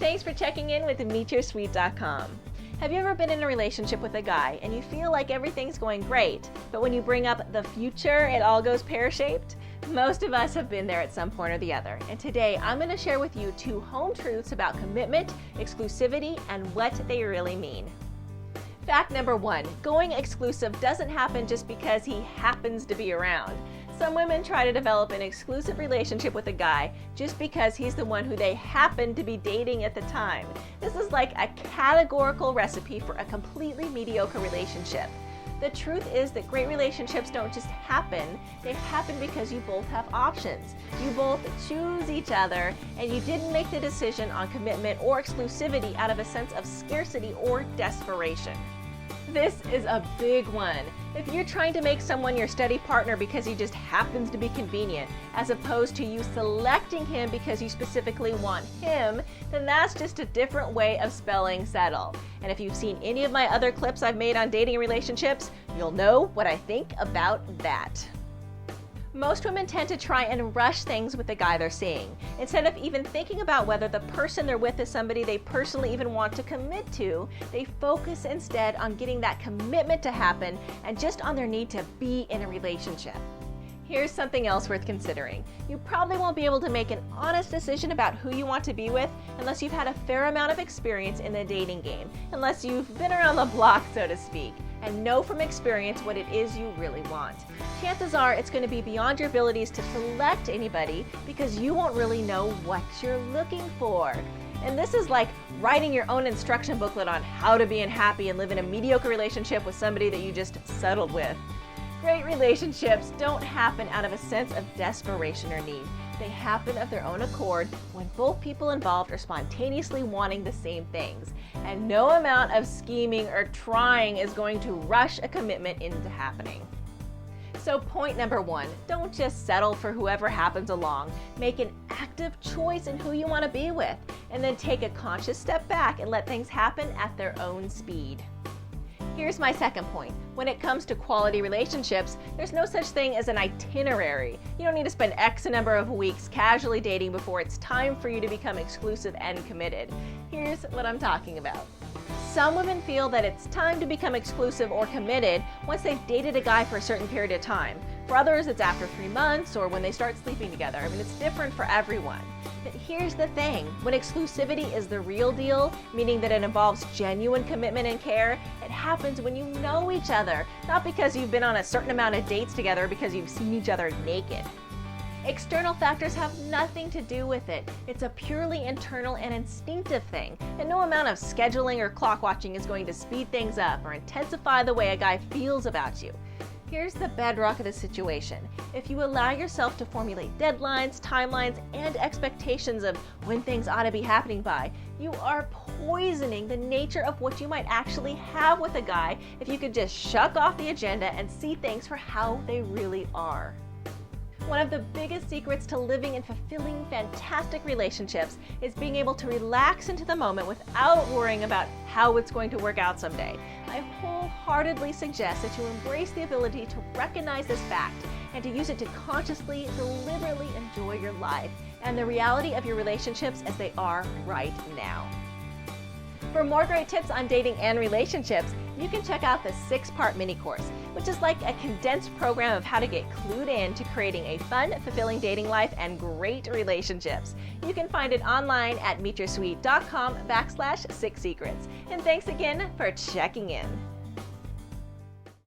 Thanks for checking in with MeetYourSuite.com. Have you ever been in a relationship with a guy and you feel like everything's going great, but when you bring up the future, it all goes pear-shaped? Most of us have been there at some point or the other, and today I'm going to share with you 2 home truths about commitment, exclusivity, and what they really mean. Fact number 1, going exclusive doesn't happen just because he happens to be around. Some women try to develop an exclusive relationship with a guy just because he's the one who they happen to be dating at the time. This is like a categorical recipe for a completely mediocre relationship. The truth is that great relationships don't just happen, they happen because you both have options. You both choose each other, and you didn't make the decision on commitment or exclusivity out of a sense of scarcity or desperation. This is a big one. If you're trying to make someone your steady partner because he just happens to be convenient, as opposed to you selecting him because you specifically want him, then that's just a different way of spelling settle. And if you've seen any of my other clips I've made on dating relationships, you'll know what I think about that. Most women tend to try and rush things with the guy they're seeing. Instead of even thinking about whether the person they're with is somebody they personally even want to commit to, they focus instead on getting that commitment to happen and just on their need to be in a relationship. Here's something else worth considering. You probably won't be able to make an honest decision about who you want to be with unless you've had a fair amount of experience in the dating game, unless you've been around the block, so to speak, and know from experience what it is you really want. Chances are it's going to be beyond your abilities to select anybody because you won't really know what you're looking for. And this is like writing your own instruction booklet on how to be unhappy and live in a mediocre relationship with somebody that you just settled with. Great relationships don't happen out of a sense of desperation or need. They happen of their own accord when both people involved are spontaneously wanting the same things. And no amount of scheming or trying is going to rush a commitment into happening. So point number 1, don't just settle for whoever happens along. Make an active choice in who you want to be with, and then take a conscious step back and let things happen at their own speed. Here's my second point. When it comes to quality relationships, there's no such thing as an itinerary. You don't need to spend X number of weeks casually dating before it's time for you to become exclusive and committed. Here's what I'm talking about. Some women feel that it's time to become exclusive or committed once they've dated a guy for a certain period of time. For others, it's after 3 months or when they start sleeping together. I mean, it's different for everyone. But here's the thing, when exclusivity is the real deal, meaning that it involves genuine commitment and care, it happens when you know each other, not because you've been on a certain amount of dates together because you've seen each other naked. External factors have nothing to do with it. It's a purely internal and instinctive thing, and no amount of scheduling or clock watching is going to speed things up or intensify the way a guy feels about you. Here's the bedrock of the situation. If you allow yourself to formulate deadlines, timelines, and expectations of when things ought to be happening by, you are poisoning the nature of what you might actually have with a guy if you could just shuck off the agenda and see things for how they really are. One of the biggest secrets to living and fulfilling fantastic relationships is being able to relax into the moment without worrying about how it's going to work out someday. I wholeheartedly suggest that you embrace the ability to recognize this fact and to use it to consciously, deliberately enjoy your life and the reality of your relationships as they are right now. For more great tips on dating and relationships, you can check out the 6-part mini course, which is like a condensed program of how to get clued in to creating a fun, fulfilling dating life and great relationships. You can find it online at meetyoursuite.com/6secrets. And thanks again for checking in.